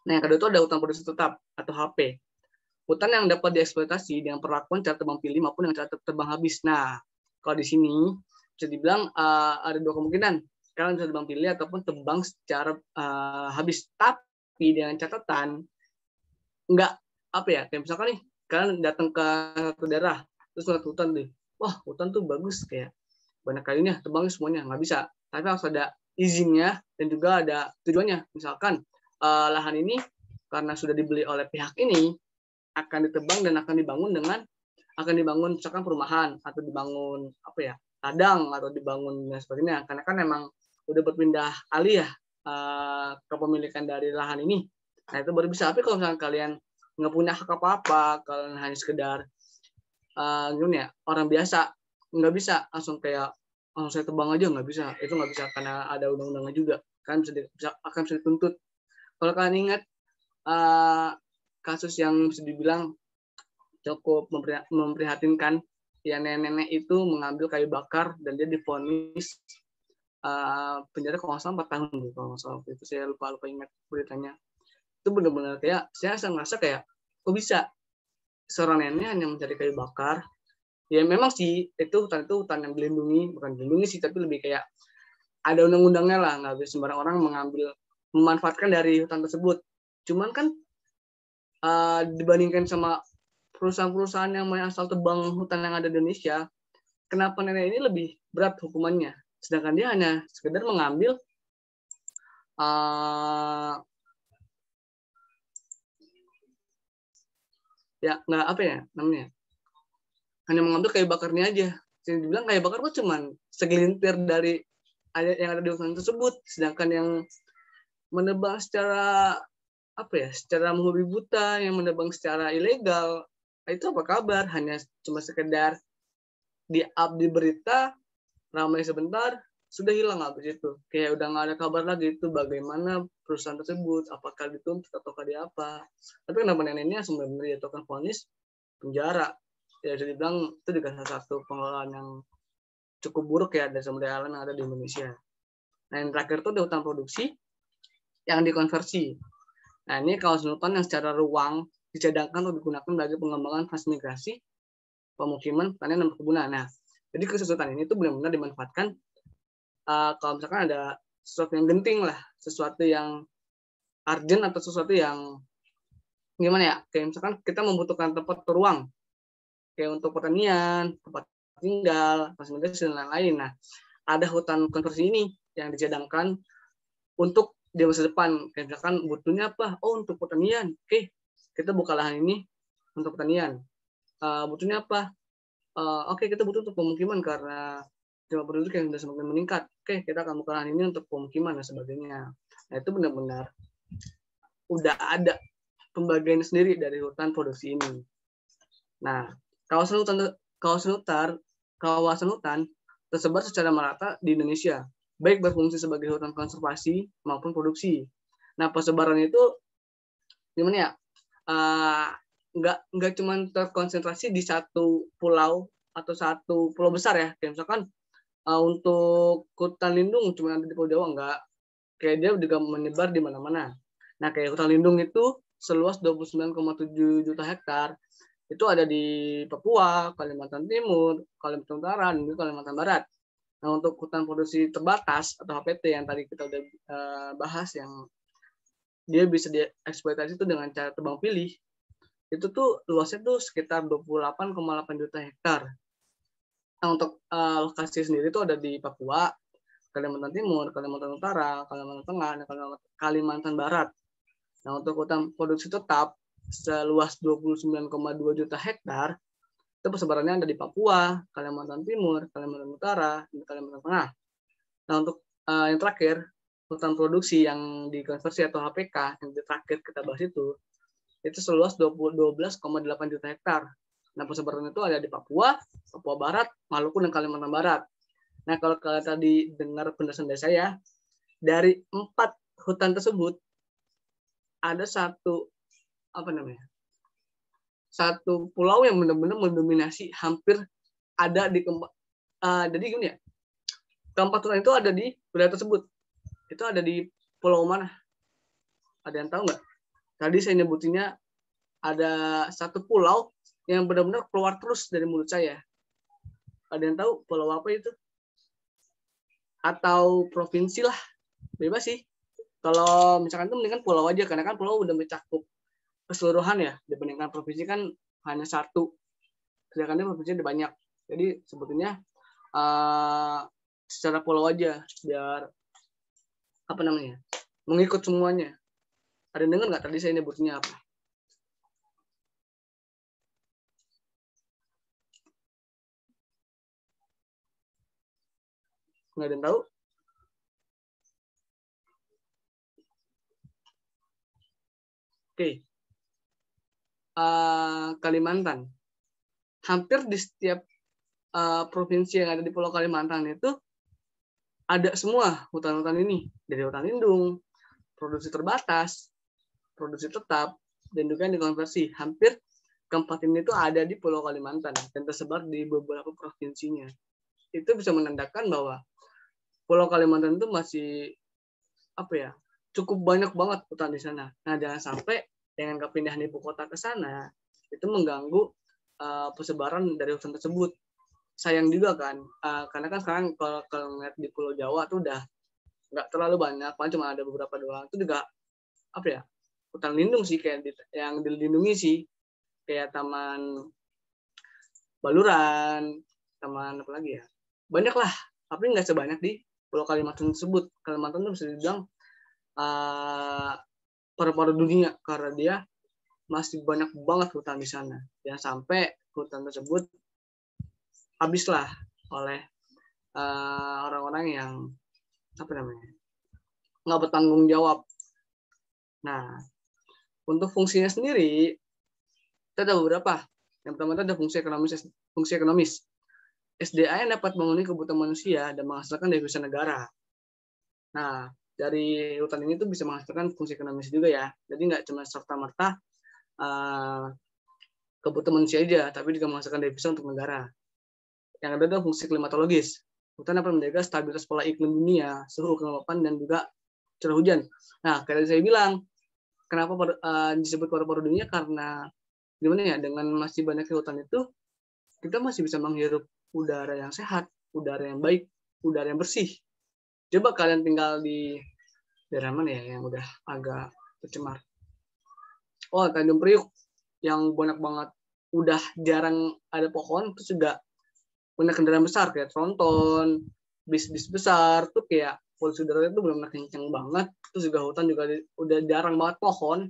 Nah, yang kedua itu ada hutan produksi tetap atau HP. Hutan yang dapat dieksploitasi dengan perlakuan cara tebang pilih maupun dengan cara tebang habis. Nah, kalau di sini bisa dibilang ada dua kemungkinan. Kalian bisa tebang pilih ataupun tebang secara habis. Tapi dengan catatan nggak kayak misalkan nih kalian datang ke satu daerah terus ngeliat hutan nih, wah hutan tuh bagus, kayak banyak kayunya, tebangnya semuanya, nggak bisa. Tapi harus ada izinnya dan juga ada tujuannya. Misalkan lahan ini karena sudah dibeli oleh pihak ini, akan ditebang dan akan dibangun misalkan perumahan atau dibangun ladang atau dibangun dan sebagainya, karena kan memang udah berpindah alih ya kepemilikan dari lahan ini. Nah, itu baru bisa. Tapi kalau misalkan kalian nggak punya hak apa-apa, kalian hanya sekedar orang biasa, nggak bisa langsung kayak saya tebang aja, nggak bisa. Itu nggak bisa karena ada undang-undangnya juga, kan akan bisa dituntut. Kalau kalian ingat kasus yang bisa dibilang cukup memprihatinkan. Ya, nenek-nenek itu mengambil kayu bakar dan dia divonis penjara kalau nggak salah 4 tahun gitu, kalau nggak salah itu, saya lupa ingat beritanya. Itu benar-benar kayak saya ngerasa kayak kok bisa seorang nenek hanya mencari kayu bakar. Ya memang sih itu hutan yang dilindungi, bukan dilindungi sih, tapi lebih kayak ada undang-undangnya lah, nggak bisa sembarang orang memanfaatkan dari hutan tersebut. Cuman kan dibandingkan sama perusahaan-perusahaan yang main asal tebang hutan yang ada di Indonesia, kenapa nenek ini lebih berat hukumannya? Sedangkan dia hanya sekedar mengambil ya nggak apa ya namanya, hanya mengambil kayu bakarnya aja. Jadi dibilang kayu bakar itu cuma segelintir dari yang ada di hutan tersebut, sedangkan yang menebang secara secara membabi buta, yang menebang secara ilegal, itu apa kabar? Hanya cuma sekedar di-up di berita, ramai sebentar, sudah hilang habis itu. Kayak udah nggak ada kabar lagi itu bagaimana perusahaan tersebut, apakah dituntut atau dia apa. Tapi kenapa neneknya sebenarnya dijatuhkan vonis penjara? Ya bisa dibilang itu juga salah satu pengelolaan yang cukup buruk ya dari sumber daya alam yang ada di Indonesia. Nah, yang terakhir itu ada hutan produksi yang dikonversi. Nah, ini kawasan hutan yang secara ruang dicadangkan untuk digunakan bagi pengembangan transmigrasi, pemukiman, pertanian, dan perkebunan. Nah, jadi khusus hutan ini tuh benar-benar dimanfaatkan kalau misalkan ada sesuatu yang genting lah, sesuatu yang urgent atau sesuatu yang gimana ya, kayak misalkan kita membutuhkan tempat ruang, kayak untuk pertanian, tempat tinggal, transmigrasi, dan lain-lain. Nah, ada hutan konversi ini yang dicadangkan untuk di masa depan. Kayak misalkan butuhnya apa? Oh, untuk pertanian. Oke, kita buka lahan ini untuk pertanian. Butuhnya apa? Oke, kita butuh untuk pemukiman karena jumlah penduduk yang sudah semakin meningkat. Oke, kita akan buka lahan ini untuk pemukiman dan sebagainya. Nah, itu benar-benar udah ada pembagian sendiri dari hutan produksi ini. Nah, kawasan hutan tersebar secara merata di Indonesia, baik berfungsi sebagai hutan konservasi maupun produksi. Nah, persebaran itu gimana ya? Nggak cuma terkonsentrasi di satu pulau atau satu pulau besar ya. Kayak misalkan untuk hutan lindung cuma ada di Pulau Jawa, nggak. Kayak dia juga menyebar di mana-mana. Nah, kayak hutan lindung itu seluas 29,7 juta hektar. Itu ada di Papua, Kalimantan Timur, Kalimantan Utara, dan juga Kalimantan Barat. Nah, untuk hutan produksi terbatas atau HPT yang tadi kita udah bahas, yang dia bisa dieksploitasi itu dengan cara tebang pilih, itu tuh luasnya tuh sekitar 28,8 juta hektar. Nah, untuk lokasi sendiri itu ada di Papua, Kalimantan Timur, Kalimantan Utara, Kalimantan Tengah, dan Kalimantan Barat. Nah, untuk hutan produksi tetap seluas 29,2 juta hektar, itu persebarannya ada di Papua, Kalimantan Timur, Kalimantan Utara, dan Kalimantan Tengah. Nah, untuk yang terakhir, hutan produksi yang dikonversi atau HPK, yang terakhir kita bahas itu seluas 12,8 juta hektar. Nah, persebaran itu ada di Papua, Papua Barat, Maluku, dan Kalimantan Barat. Nah, kalau kalian tadi dengar penjelasan dari saya, dari 4 hutan tersebut, ada satu pulau yang benar-benar mendominasi, hampir ada di jadi gini ya, keempat hutan itu ada di wilayah tersebut. Itu ada di pulau mana? Ada yang tahu nggak? Tadi saya nyebutinnya ada satu pulau yang benar-benar keluar terus dari mulut saya. Ada yang tahu pulau apa itu? Atau provinsi lah, bebas sih. Kalau misalkan itu mendingan pulau aja, karena kan pulau udah mencakup keseluruhan ya, dibandingkan provinsi kan hanya satu, sedangkan provinsi ada banyak. Jadi sebetulnya secara pulau aja, biar mengikut semuanya. Ada yang dengar nggak tadi saya nyebutnya apa? Nggak ada yang tahu? Oke. Kalimantan. Hampir di setiap provinsi yang ada di Pulau Kalimantan itu ada semua hutan-hutan ini. Dari hutan lindung, produksi terbatas, produksi tetap, dan juga yang dikonversi. Hampir keempat ini tuh ada di Pulau Kalimantan dan tersebar di beberapa provinsinya. Itu bisa menandakan bahwa Pulau Kalimantan itu masih cukup banyak banget hutan di sana. Nah, jangan sampai dengan kepindahan ibu kota ke sana itu mengganggu persebaran dari hutan tersebut. Sayang juga kan, karena kan sekarang kalau ngeliat di Pulau Jawa tuh udah nggak terlalu banyak, paling cuma ada beberapa doang. Itu juga hutan lindung sih, kayak yang dilindungi sih, kayak Taman Baluran, taman apa lagi ya, banyak lah, tapi nggak sebanyak di Pulau Kalimantan tersebut. Kalimantan itu bisa dibilang paru-paru dunia karena dia masih banyak banget hutan di sana. Jangan sampai hutan tersebut habislah oleh orang-orang yang nggak bertanggung jawab. Nah, untuk fungsinya sendiri itu ada beberapa. Yang pertama itu ada fungsi ekonomis. SDA yang dapat memenuhi kebutuhan manusia dan menghasilkan devisa negara. Nah, dari hutan ini tuh bisa menghasilkan fungsi ekonomis juga ya. Jadi nggak cuma serta-merta kebutuhan manusia aja, tapi juga menghasilkan devisa untuk negara. Yang ada adalah fungsi klimatologis. Hutan dapat menjaga stabilitas pola iklim dunia, suhu, kelembapan, dan juga curah hujan. Nah, kayak saya bilang, kenapa disebut paru-paru dunia? Karena dengan masih banyaknya hutan itu, kita masih bisa menghirup udara yang sehat, udara yang baik, udara yang bersih. Coba kalian tinggal di daerah mana ya yang udah agak tercemar? Oh, Tanjung Priuk yang banyak banget, udah jarang ada pohon, terus juga banyak kendaraan besar kayak tronton, bis-bis besar tuh kayak polusi udara itu benar-benar kencang banget. Terus juga hutan juga udah jarang banget pohon.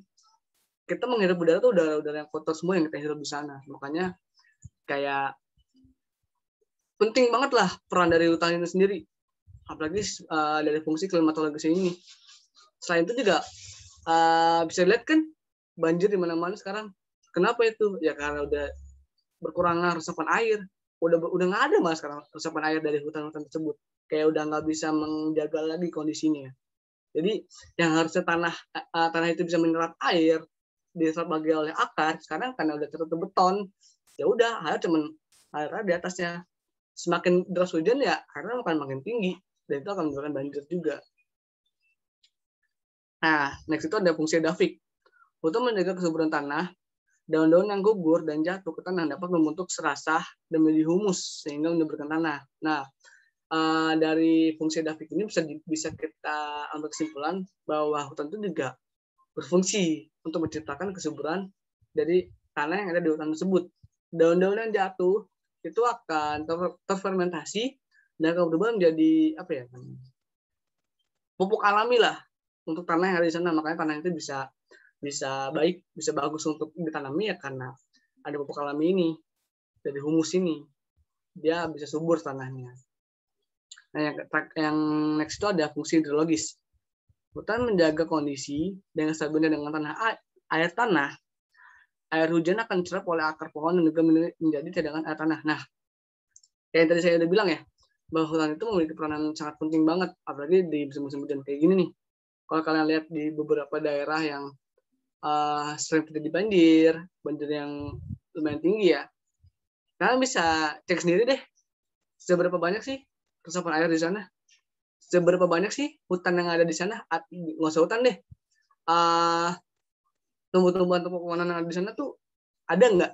Kita menghirup udara tuh udara yang kotor semua yang kita hirup di sana. Makanya kayak penting banget lah peran dari hutan itu sendiri. Apalagi dari fungsi klimatologis ini. Selain itu juga bisa dilihat kan banjir di mana-mana sekarang. Kenapa itu? Ya karena udah berkurangnya resapan air. Udah nggak ada mas sekarang resapan air dari hutan-hutan tersebut. Kayak udah nggak bisa menjaga lagi kondisinya. Jadi yang harusnya tanah itu bisa menyerap air, diserap lagi oleh akar, sekarang karena udah tertutup beton, ya udah air cuman air di atasnya. Semakin deras hujan ya karena akan makin tinggi dan itu akan menyebabkan banjir juga. Nah, next itu ada fungsi edafik. Untuk menjaga kesuburan tanah, daun-daun yang gugur dan jatuh ke tanah dapat membentuk serasah dan menjadi humus sehingga menyuburkan tanah. Nah, dari fungsi edafik ini bisa kita ambil kesimpulan bahwa hutan itu juga berfungsi untuk menciptakan kesuburan dari tanah yang ada di hutan tersebut. Daun-daun yang jatuh itu akan terfermentasi dan akan berubah menjadi pupuk alami lah untuk tanah yang ada di sana. Makanya tanah itu bisa baik, bisa bagus untuk ditanami ya karena ada pupuk alami ini, dari humus ini, dia bisa subur tanahnya. Nah, yang next itu ada fungsi hidrologis. Hutan menjaga kondisi dengan stabilnya dengan air tanah. Air hujan akan diserap oleh akar pohon dan juga menjadi cadangan air tanah. Nah, kayak yang tadi saya udah bilang ya, bahwa hutan itu memiliki peranan sangat penting banget, apalagi di musim-musim hujan kayak gini nih. Kalau kalian lihat di beberapa daerah yang sering terjadi banjir yang lumayan tinggi ya, kalian bisa cek sendiri deh, seberapa banyak sih resapan air di sana, seberapa banyak sih hutan yang ada di sana. Nggak usah hutan deh, tumbuh-tumbuhan pepohonan yang ada di sana tuh ada nggak?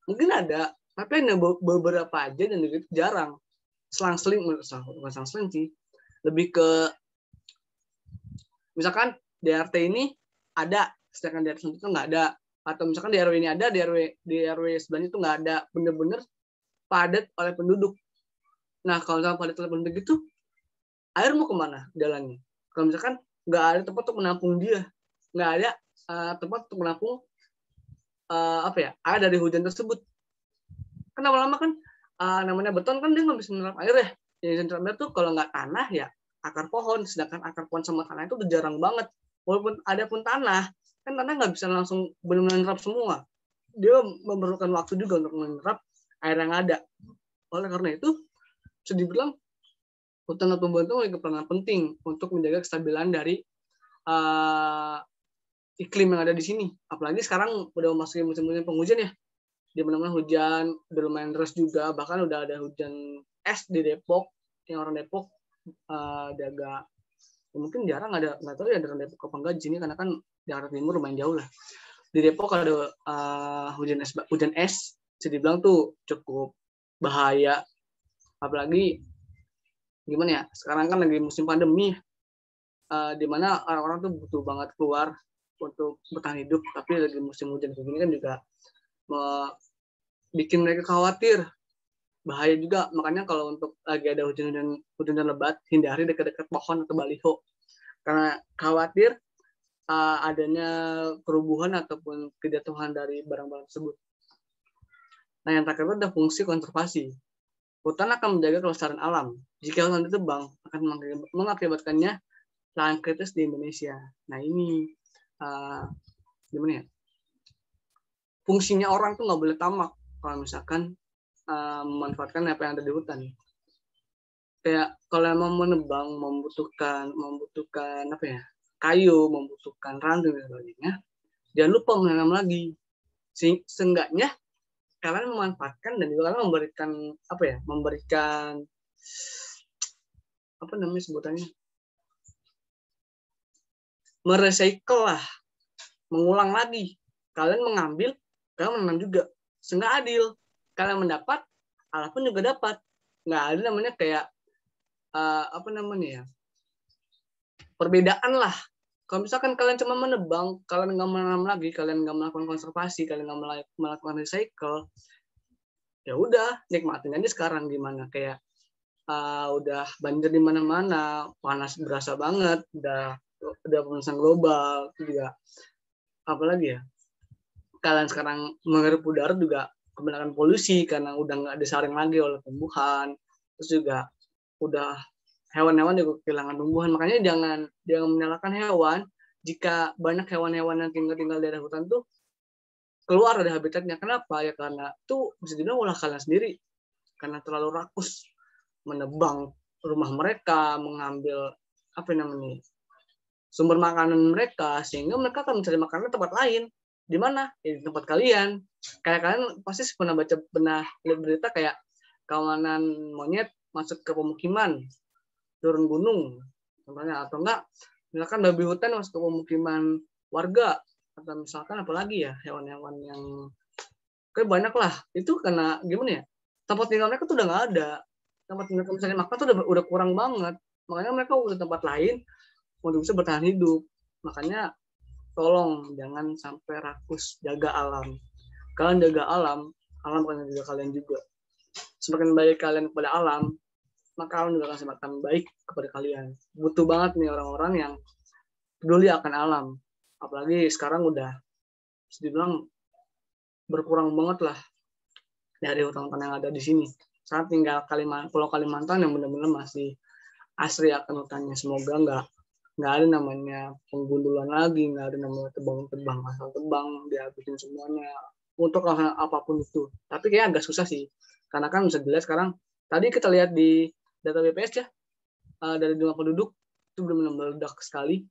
Mungkin ada, tapi ada beberapa aja dan itu jarang. Selang-seling, bukan selang-seling sih, lebih ke misalkan di RT ini ada, sedangkan di RT itu nggak ada, atau misalkan di RW ini ada, di RW sebelahnya itu nggak ada, bener-bener padat oleh penduduk. Nah, kalau misalkan padat oleh penduduk itu, air mau kemana jalannya? Kalau misalkan nggak ada tempat untuk menampung dia, nggak ada tempat untuk menampung air dari hujan tersebut. Kan lama-lama kan namanya beton kan dia nggak bisa menyerap air ya. Yang menyerap air tuh kalau nggak tanah ya akar pohon, sedangkan akar pohon sama tanah itu udah jarang banget. Walaupun ada pun tanah, kan tanah nggak bisa langsung benar-benar menyerap semua. Dia memerlukan waktu juga untuk menyerap air yang ada. Oleh karena itu, bisa dibilang hutan dan tumbuhan itu memiliki peran penting untuk menjaga kestabilan dari iklim yang ada di sini. Apalagi sekarang udah memasuki musim-musim penghujan ya. di mana-mana hujan, udah lumayan deras juga, bahkan udah ada hujan es di Depok. Yang orang Depok udah agak mungkin jarang ada, nggak tahu ya dari Depok apa enggak di sini, karena kan Jakarta Timur lumayan jauh lah. Di Depok ada hujan es, bisa dibilang tuh cukup bahaya. Apalagi gimana ya, sekarang kan lagi musim pandemi, di mana orang-orang tuh butuh banget keluar untuk bertahan hidup, tapi lagi musim hujan kayak gini kan juga bikin mereka khawatir, bahaya juga. Makanya kalau untuk lagi ada hujan lebat, hindari dekat-dekat pohon atau baliho, karena khawatir adanya kerubuhan ataupun kejatuhan dari barang-barang tersebut. Nah, yang terakhir itu ada fungsi konservasi. Hutan akan menjaga kelestarian alam. Jika hutan ditebang, akan mengakibatkannya lahan kritis di Indonesia. Nah, ini gimana ya? Fungsinya orang tuh nggak boleh tamak kalau misalkan memanfaatkan apa yang ada di hutan. Kayak kalau emang menebang membutuhkan apa ya, kayu, membutuhkan ranting dan sebagainya, jangan lupa menanam lagi. Seenggaknya kalian memanfaatkan dan juga kalian memberikan apa namanya sebutannya, merecycle lah, mengulang lagi. Kalian mengambil, kalian menanam juga. Seenggak adil. Kalian mendapat, Allah pun juga dapat. Nggak ada namanya kayak apa namanya ya, perbedaan lah. Kalau misalkan kalian cuma menebang, kalian nggak menanam lagi, kalian nggak melakukan konservasi, kalian nggak melakukan recycle, ya udah nikmatin aja sekarang gimana, kayak udah banjir di mana-mana, panas berasa banget, udah pemanasan global juga. Apalagi ya, kalian sekarang menghirup udara juga kebanyakan polusi karena udah nggak disaring lagi oleh tumbuhan, terus juga udah hewan-hewan juga kehilangan tumbuhan. Makanya jangan menyalahkan hewan jika banyak hewan-hewan yang tinggal di daerah hutan tuh keluar dari habitatnya. Kenapa? Ya karena itu bisa dibilang ulah kalian sendiri, karena terlalu rakus menebang rumah mereka, mengambil apa namanya, sumber makanan mereka, sehingga mereka akan mencari makanan di tempat lain. Di mana? Ya, di tempat kalian. Kayak kalian pasti pernah lihat berita kayak kawanan monyet masuk ke pemukiman, turun gunung, contohnya, atau enggak misalkan babi hutan masuk ke pemukiman warga, atau misalkan apalagi ya hewan-hewan yang kayak banyak lah. Itu karena gimana ya, tempat tinggal mereka tuh udah nggak ada, tempat tinggal misalnya makan tuh udah kurang banget, makanya mereka udah tempat lain untuk bisa bertahan hidup. Makanya tolong jangan sampai rakus, jaga alam. Kalian jaga alam akan jaga kalian juga. Semakin baik kalian kepada alam, maka alam juga akan semakin baik kepada kalian. Butuh banget nih orang-orang yang peduli akan alam. Apalagi sekarang udah bisa dibilang berkurang banget lah dari hutan-hutan yang ada di sini. Saat tinggal Pulau Kalimantan yang benar-benar masih asri akan hutannya. Semoga nggak ada namanya penggundulan lagi, nggak ada namanya tebang asal tebang, dihabisin semuanya untuk apapun itu. Tapi kayaknya agak susah sih, karena kan bisa dilihat sekarang, tadi kita lihat di data BPS ya, dari jumlah penduduk itu benar-benar meledak sekali,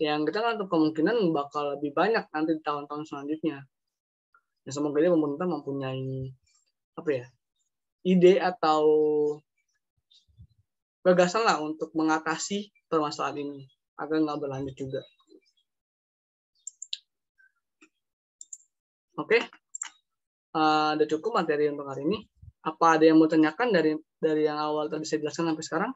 yang kita kan kemungkinan bakal lebih banyak nanti di tahun-tahun selanjutnya. Ya, semoga dia pemerintah mempunyai apa ya, ide atau gagasan lah untuk mengatasi permasalahan ini agar nggak berlanjut juga. Oke, udah cukup materi untuk hari ini. Apa ada yang mau tanyakan dari yang awal tadi saya jelaskan sampai sekarang?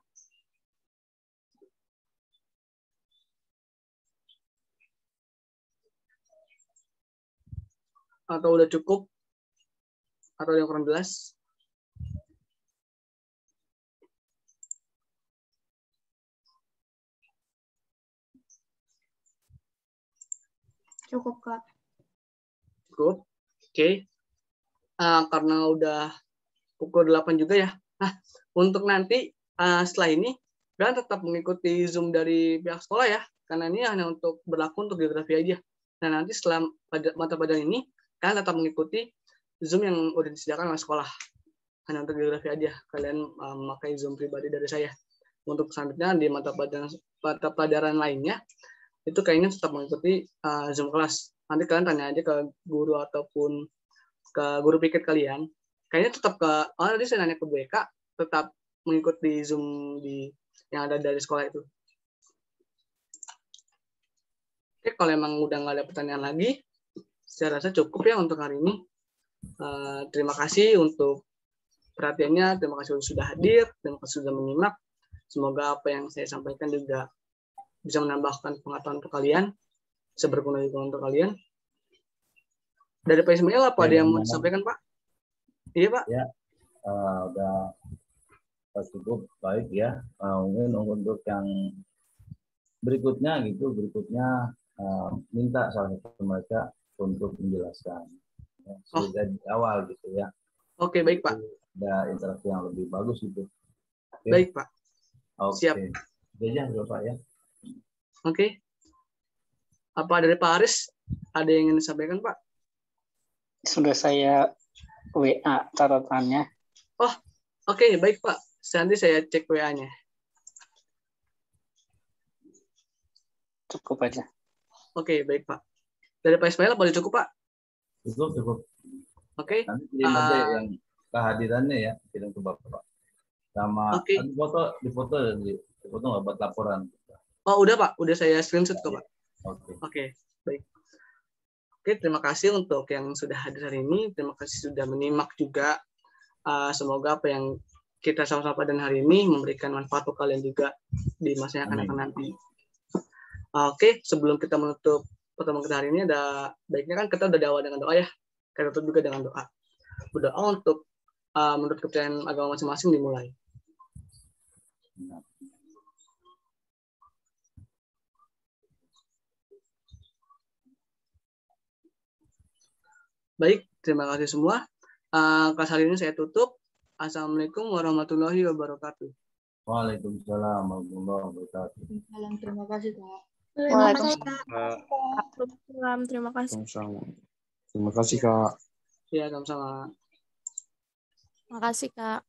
Atau udah cukup? Atau yang kurang jelas? Cukup, Kak. Cukup. Oke. Karena udah pukul 8 juga ya. Nah, untuk nanti setelah ini kalian tetap mengikuti Zoom dari pihak sekolah ya, karena ini hanya untuk berlaku untuk geografi aja. Nah, nanti setelah mata pelajaran ini kalian tetap mengikuti Zoom yang udah disediakan oleh sekolah. Hanya untuk geografi aja. Kalian memakai Zoom pribadi dari saya. Untuk selanjutnya di mata pelajaran lainnya itu kayaknya tetap mengikuti Zoom kelas. Nanti kalian tanya aja ke guru ataupun ke guru piket kalian, kayaknya tetap ke, tadi saya nanya ke Bu Eka, tetap mengikuti Zoom yang ada dari sekolah itu. Oke, kalau emang udah nggak ada pertanyaan lagi, saya rasa cukup ya untuk hari ini. Terima kasih untuk perhatiannya, terima kasih sudah hadir, terima kasih sudah menyimak. Semoga apa yang saya sampaikan juga bisa menambahkan pengetahuan untuk kalian, bisa berguna juga untuk kalian. Dari Pak Ismail, apa ada yang mau disampaikan, Pak? Iya, Pak? Ya, udah cukup baik ya. Mungkin untuk yang berikutnya minta salah satu mereka untuk menjelaskan sudah di awal gitu ya. Oke, baik Pak. Ada interaksi yang lebih bagus itu. Oke. Baik Pak. Oke. Siap. Jajah Bapak ya. Oke. Apa dari Pak Aris ada yang ingin disampaikan Pak? Sudah saya WA catatannya. Oh, oke, baik Pak. Nanti saya cek WA-nya. Cukup aja. Oke, baik Pak. Dari Pak Ismail boleh cukup Pak? Cukup. Oke. Nanti kirim aja yang kehadirannya ya, kirim ke Bapak. Sama di foto nggak buat laporan. Oh, udah Pak, udah saya screenshot kok Pak. Oke, baik. Oke, terima kasih untuk yang sudah hadir hari ini. Terima kasih sudah menyimak juga. Semoga apa yang kita sama-sama pada hari ini memberikan manfaat untuk kalian juga di masa yang akan datang nanti. Oke, sebelum kita menutup pertemuan kita hari ini, ada baiknya kan kita udah awal dengan doa ya. Kita tutup juga dengan doa. Berdoa untuk menurut kepercayaan agama masing-masing dimulai. Baik, terima kasih semua. Kelas hari ini saya tutup. Assalamualaikum warahmatullahi wabarakatuh. Waalaikumsalam warahmatullahi wabarakatuh. Terima kasih Kak. Waalaikumsalam. Terima kasih. Terima kasih Kak. Ya, sama-sama. Terima kasih Kak.